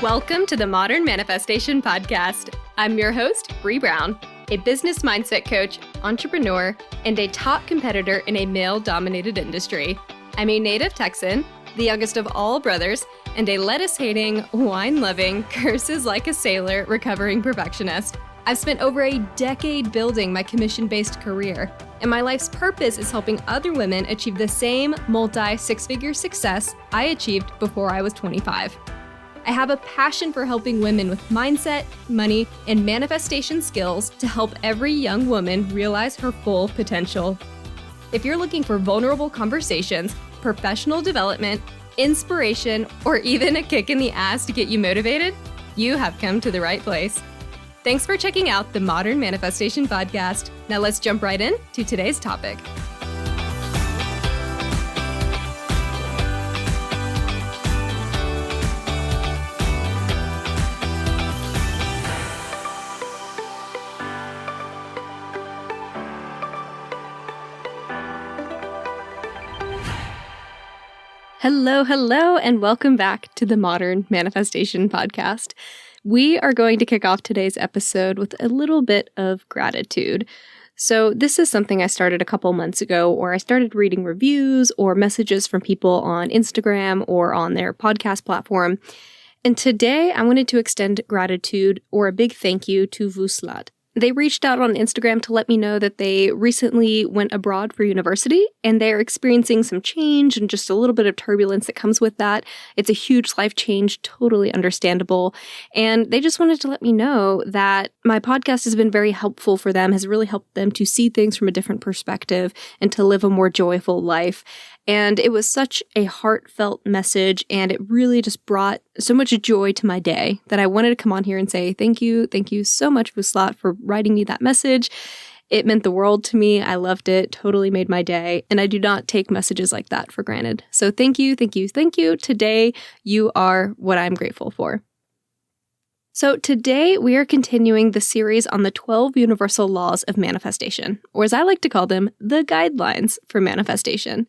Welcome to the Modern Manifestation Podcast. I'm your host, Bree Brown, a business mindset coach, entrepreneur, and a top competitor in a male-dominated industry. I'm a native Texan, the youngest of all brothers, and a lettuce-hating, wine-loving, curses like a sailor, recovering perfectionist. I've spent over a decade building my commission-based career, and my life's purpose is helping other women achieve the same multi-six-figure success I achieved before I was 25. I have a passion for helping women with mindset, money, and manifestation skills to help every young woman realize her full potential. If you're looking for vulnerable conversations, professional development, inspiration, or even a kick in the ass to get you motivated, you have come to the right place. Thanks for checking out the Modern Manifestation Podcast. Now let's jump right in to today's topic. Hello, and welcome back to the Modern Manifestation Podcast. We are going to kick off today's episode with a little bit of gratitude. So this is something I started a couple months ago, where I started reading reviews or messages from people on Instagram or on their podcast platform. And today I wanted to extend gratitude or a big thank you to Vuslat. They reached out on Instagram to let me know that they recently went abroad for university and they're experiencing some change and just a little bit of turbulence that comes with that. It's a huge life change, totally understandable. And they just wanted to let me know that my podcast has been very helpful for them, has really helped them to see things from a different perspective and to live a more joyful life. And it was such a heartfelt message, and it really just brought so much joy to my day that I wanted to come on here and say thank you so much, Vuslat, for writing me that message. It meant the world to me. I loved it, totally made my day, and I do not take messages like that for granted. So thank you. Today, you are what I'm grateful for. So today, we are continuing the series on the 12 universal laws of manifestation, or as I like to call them, the guidelines for manifestation.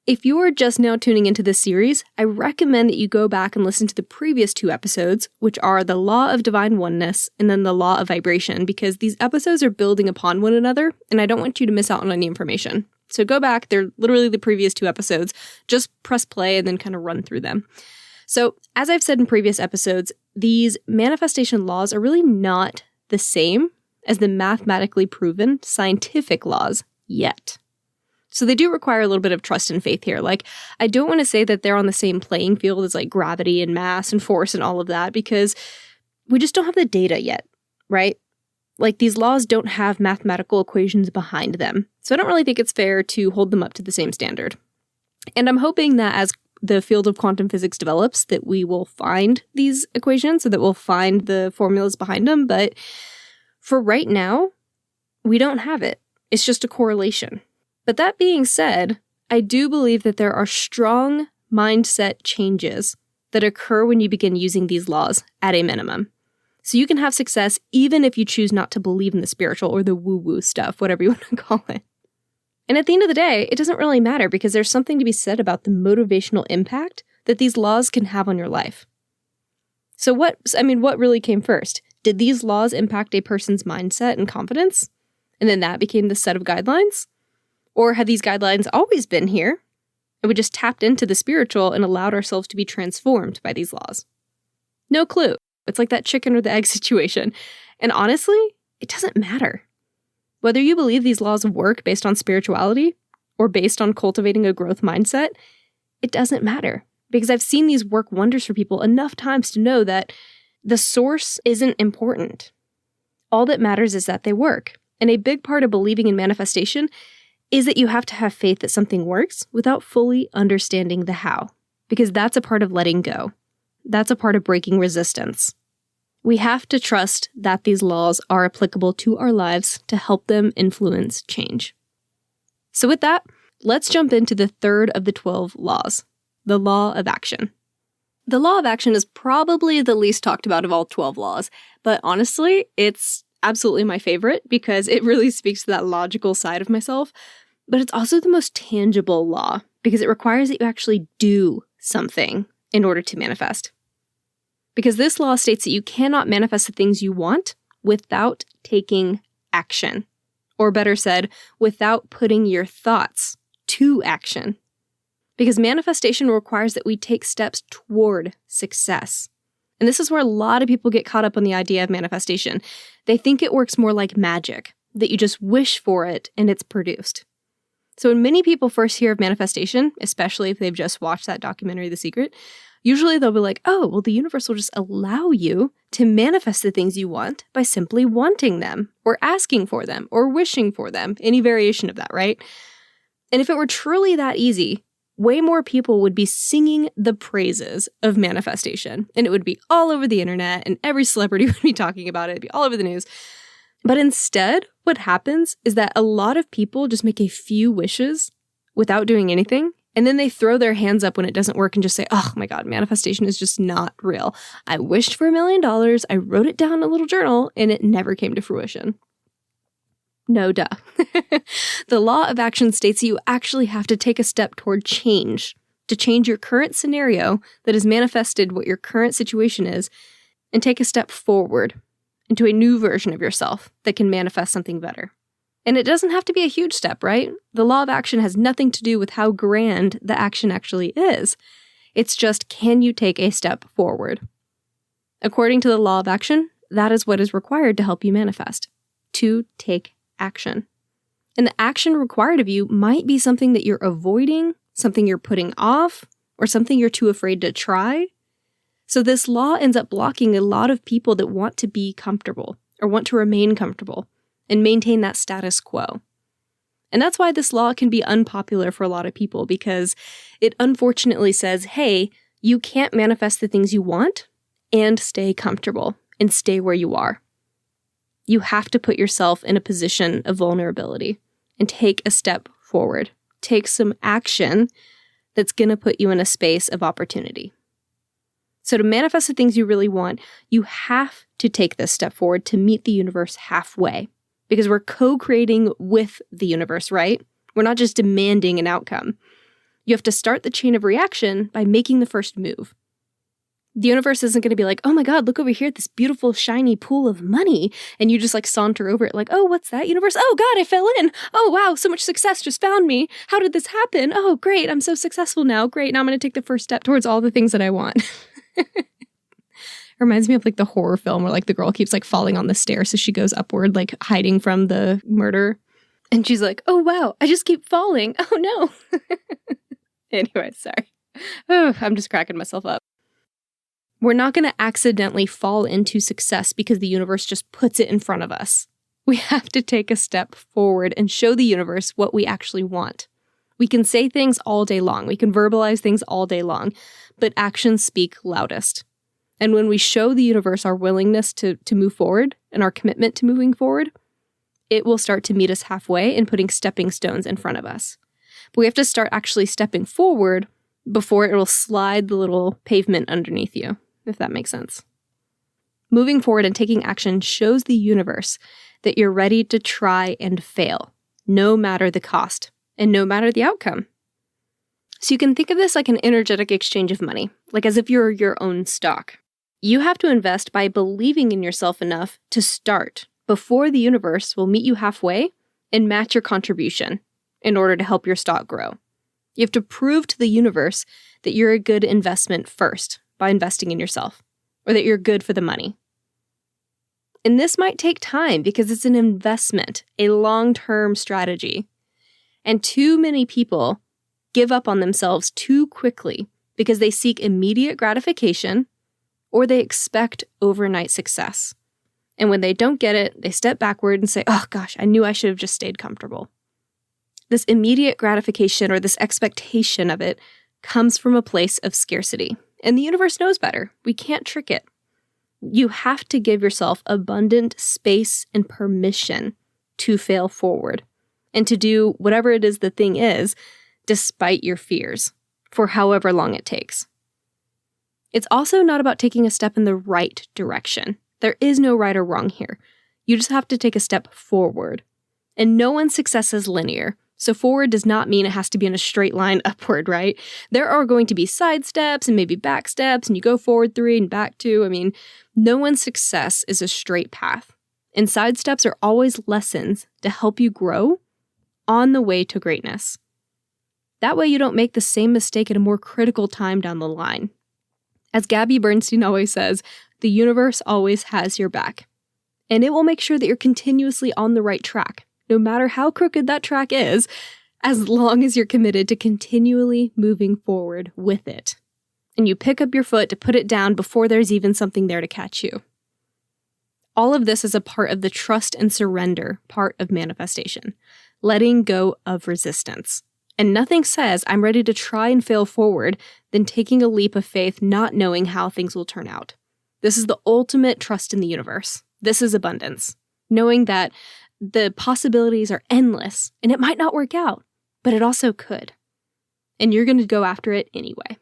If you are just now tuning into this series, I recommend that you go back and listen to the previous two episodes, which are the Law of Divine Oneness and then the Law of Vibration, because these episodes are building upon one another, and I don't want you to miss out on any information. So go back, they're literally the previous two episodes, just press play and then kind of run through them. So as I've said in previous episodes, these manifestation laws are really not the same as the mathematically proven scientific laws yet. So they do require a little bit of trust and faith here. Like, I don't want to say that they're on the same playing field as like gravity and mass and force and all of that, because we just don't have the data yet, right? Like, these laws don't have mathematical equations behind them. So I don't really think it's fair to hold them up to the same standard. And I'm hoping that as the field of quantum physics develops, that we will find these equations, so that we'll find the formulas behind them. But for right now, we don't have it. It's just a correlation. But that being said, I do believe that there are strong mindset changes that occur when you begin using these laws at a minimum. So you can have success even if you choose not to believe in the spiritual or the woo-woo stuff, whatever you want to call it. And at the end of the day, it doesn't really matter, because there's something to be said about the motivational impact that these laws can have on your life. So what really came first? Did these laws impact a person's mindset and confidence? And then that became the set of guidelines? Or have these guidelines always been here, and we just tapped into the spiritual and allowed ourselves to be transformed by these laws? No clue. It's like that chicken or the egg situation. And honestly, it doesn't matter. Whether you believe these laws work based on spirituality or based on cultivating a growth mindset, it doesn't matter. Because I've seen these work wonders for people enough times to know that the source isn't important. All that matters is that they work. And a big part of believing in manifestation is that you have to have faith that something works without fully understanding the how, because that's a part of letting go. That's a part of breaking resistance. We have to trust that these laws are applicable to our lives to help them influence change. So with that, let's jump into the third of the 12 laws, the law of action. The law of action is probably the least talked about of all 12 laws, but honestly, it's absolutely my favorite because it really speaks to that logical side of myself, but it's also the most tangible law because it requires that you actually do something in order to manifest. Because this law states that you cannot manifest the things you want without taking action. Or better said, without putting your thoughts to action. Because manifestation requires that we take steps toward success. And this is where a lot of people get caught up on the idea of manifestation. They think it works more like magic, that you just wish for it and it's produced. So when many people first hear of manifestation, especially if they've just watched that documentary, The Secret, usually they'll be like, oh, well, the universe will just allow you to manifest the things you want by simply wanting them, or asking for them, or wishing for them, any variation of that, right? And if it were truly that easy, way more people would be singing the praises of manifestation, and it would be all over the internet, and every celebrity would be talking about it. It'd be all over the news. But instead, what happens is that a lot of people just make a few wishes without doing anything, and then they throw their hands up when it doesn't work and just say, oh my God, manifestation is just not real. I wished for $1 million, I wrote it down in a little journal, and it never came to fruition. No, duh. The law of action states that you actually have to take a step toward change, to change your current scenario that has manifested what your current situation is, and take a step forward into a new version of yourself that can manifest something better. And it doesn't have to be a huge step, right? The law of action has nothing to do with how grand the action actually is. It's just, can you take a step forward? According to the law of action, that is what is required to help you manifest, to take action. And the action required of you might be something that you're avoiding, something you're putting off, or something you're too afraid to try. So this law ends up blocking a lot of people that want to be comfortable or want to remain comfortable and maintain that status quo. And that's why this law can be unpopular for a lot of people, because it unfortunately says, hey, you can't manifest the things you want and stay comfortable and stay where you are. You have to put yourself in a position of vulnerability and take a step forward. Take some action that's going to put you in a space of opportunity. So to manifest the things you really want, you have to take this step forward to meet the universe halfway, because we're co-creating with the universe, right? We're not just demanding an outcome. You have to start the chain of reaction by making the first move. The universe isn't going to be like, oh my God, look over here at this beautiful, shiny pool of money. And you just like saunter over it like, oh, what's that, universe? Oh God, I fell in. Oh wow, so much success just found me. How did this happen? Oh, great, I'm so successful now. Great, now I'm going to take the first step towards all the things that I want. Reminds me of like the horror film where like the girl keeps like falling on the stairs, so she goes upward, like hiding from the murder. And she's like, oh wow, I just keep falling. Oh no. Anyway, sorry. Oh, I'm just cracking myself up. We're not going to accidentally fall into success because the universe just puts it in front of us. We have to take a step forward and show the universe what we actually want. We can say things all day long. We can verbalize things all day long, but actions speak loudest. And when we show the universe our willingness to move forward and our commitment to moving forward, it will start to meet us halfway and putting stepping stones in front of us. But we have to start actually stepping forward before it will slide the little pavement underneath you, if that makes sense. Moving forward and taking action shows the universe that you're ready to try and fail, no matter the cost and no matter the outcome. So you can think of this like an energetic exchange of money, like as if you're your own stock. You have to invest by believing in yourself enough to start before the universe will meet you halfway and match your contribution in order to help your stock grow. You have to prove to the universe that you're a good investment first by investing in yourself, or that you're good for the money. And this might take time because it's an investment, a long-term strategy. And too many people give up on themselves too quickly because they seek immediate gratification or they expect overnight success. And when they don't get it, they step backward and say, oh gosh, I knew I should have just stayed comfortable. This immediate gratification or this expectation of it comes from a place of scarcity. And the universe knows better. We can't trick it. You have to give yourself abundant space and permission to fail forward and to do whatever it is the thing is, despite your fears, for however long it takes. It's also not about taking a step in the right direction. There is no right or wrong here. You just have to take a step forward. And no one's success is linear. So forward does not mean it has to be in a straight line upward, right? There are going to be side steps and maybe back steps, and you go forward 3 and back 2. I mean, no one's success is a straight path. And side steps are always lessons to help you grow on the way to greatness. That way you don't make the same mistake at a more critical time down the line. As Gabby Bernstein always says, the universe always has your back. And it will make sure that you're continuously on the right track, no matter how crooked that track is, as long as you're committed to continually moving forward with it. And you pick up your foot to put it down before there's even something there to catch you. All of this is a part of the trust and surrender part of manifestation, letting go of resistance. And nothing says I'm ready to try and fail forward than taking a leap of faith not knowing how things will turn out. This is the ultimate trust in the universe. This is abundance. Knowing that the possibilities are endless and it might not work out, but it also could. And you're going to go after it anyway.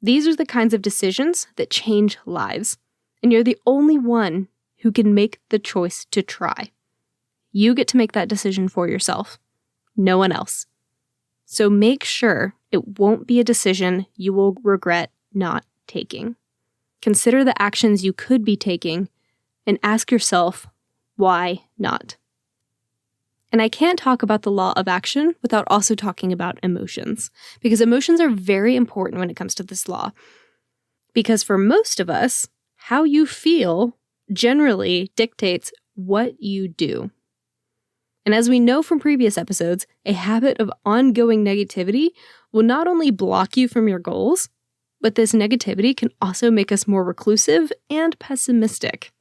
These are the kinds of decisions that change lives. And you're the only one who can make the choice to try. You get to make that decision for yourself. No one else. So make sure it won't be a decision you will regret not taking. Consider the actions you could be taking and ask yourself, why not? And I can't talk about the law of action without also talking about emotions, because emotions are very important when it comes to this law. Because for most of us, how you feel generally dictates what you do. And as we know from previous episodes, a habit of ongoing negativity will not only block you from your goals, but this negativity can also make us more reclusive and pessimistic,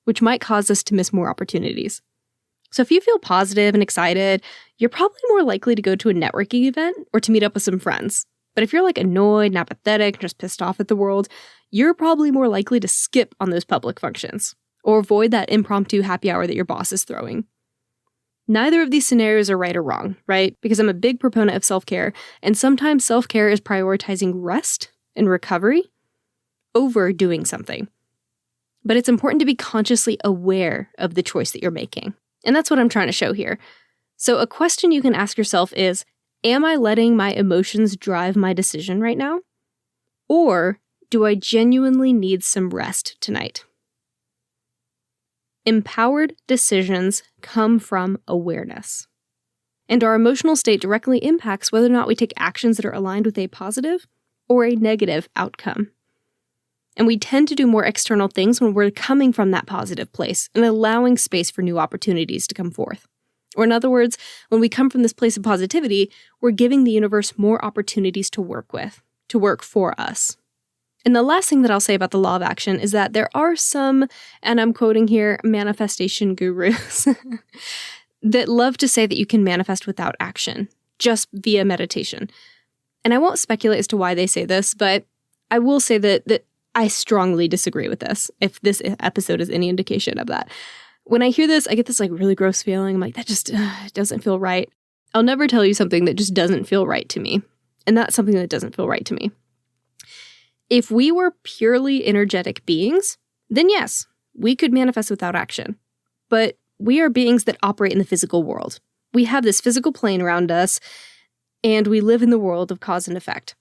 which might cause us to miss more opportunities. So if you feel positive and excited, you're probably more likely to go to a networking event or to meet up with some friends. But if you're annoyed and apathetic, just pissed off at the world, you're probably more likely to skip on those public functions or avoid that impromptu happy hour that your boss is throwing. Neither of these scenarios are right or wrong, right? Because I'm a big proponent of self-care, and sometimes self-care is prioritizing rest and recovery over doing something. But it's important to be consciously aware of the choice that you're making. And that's what I'm trying to show here. So a question you can ask yourself is, am I letting my emotions drive my decision right now? Or do I genuinely need some rest tonight? Empowered decisions come from awareness. And our emotional state directly impacts whether or not we take actions that are aligned with a positive or a negative outcome. And we tend to do more external things when we're coming from that positive place and allowing space for new opportunities to come forth. Or in other words, when we come from this place of positivity, we're giving the universe more opportunities to work with, to work for us. And the last thing that I'll say about the law of action is that there are some, and I'm quoting here, manifestation gurus that love to say that you can manifest without action, just via meditation. And I won't speculate as to why they say this, but I will say that I strongly disagree with this, if this episode is any indication of that. When I hear this, I get this really gross feeling. I'm like, that just doesn't feel right. I'll never tell you something that just doesn't feel right to me. And that's something that doesn't feel right to me. If we were purely energetic beings, then yes, we could manifest without action. But we are beings that operate in the physical world. We have this physical plane around us, and we live in the world of cause and effect.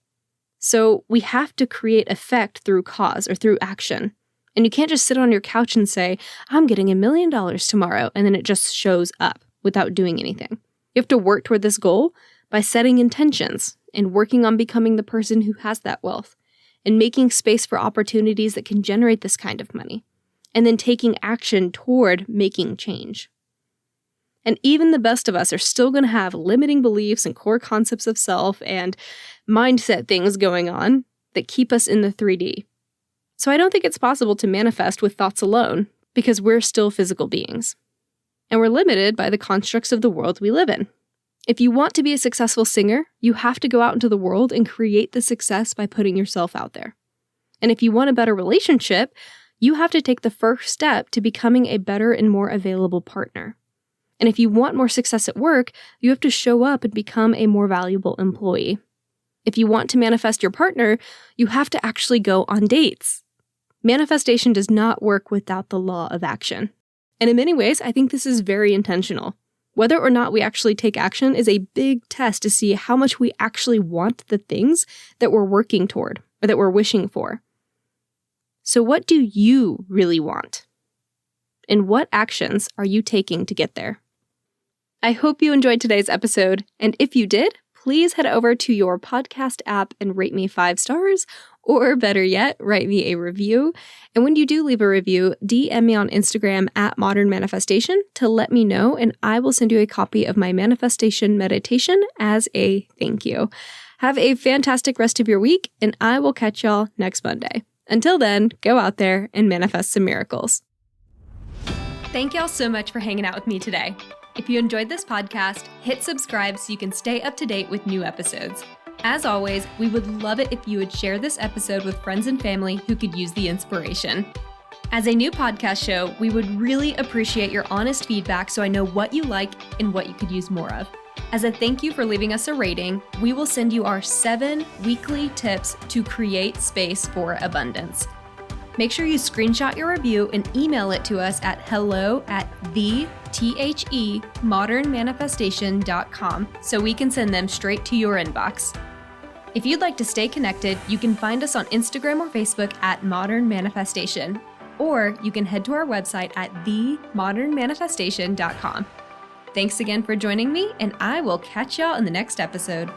So we have to create effect through cause or through action. And you can't just sit on your couch and say, I'm getting $1 million tomorrow, and then it just shows up without doing anything. You have to work toward this goal by setting intentions and working on becoming the person who has that wealth and making space for opportunities that can generate this kind of money, and then taking action toward making change. And even the best of us are still going to have limiting beliefs and core concepts of self and mindset things going on that keep us in the 3D. So I don't think it's possible to manifest with thoughts alone, because we're still physical beings. And we're limited by the constructs of the world we live in. If you want to be a successful singer, you have to go out into the world and create the success by putting yourself out there. And if you want a better relationship, you have to take the first step to becoming a better and more available partner. And if you want more success at work, you have to show up and become a more valuable employee. If you want to manifest your partner, you have to actually go on dates. Manifestation does not work without the law of action. And in many ways, I think this is very intentional. Whether or not we actually take action is a big test to see how much we actually want the things that we're working toward or that we're wishing for. So what do you really want? And what actions are you taking to get there? I hope you enjoyed today's episode, and if you did, please head over to your podcast app and rate me 5 stars, or better yet, write me a review. And when you do leave a review, DM me on Instagram at Modern Manifestation to let me know, and I will send you a copy of my manifestation meditation as a thank you. Have a fantastic rest of your week, and I will catch y'all next Monday. Until then, go out there and manifest some miracles. Thank y'all so much for hanging out with me today. If you enjoyed this podcast, hit subscribe so you can stay up to date with new episodes. As always, we would love it if you would share this episode with friends and family who could use the inspiration. As a new podcast show, we would really appreciate your honest feedback so I know what you like and what you could use more of. As a thank you for leaving us a rating, we will send you our 7 weekly tips to create space for abundance. Make sure you screenshot your review and email it to us at hello@themodernmanifestation.com so we can send them straight to your inbox. If you'd like to stay connected, you can find us on Instagram or Facebook at Modern Manifestation, or you can head to our website at themodernmanifestation.com. Thanks again for joining me, and I will catch y'all in the next episode.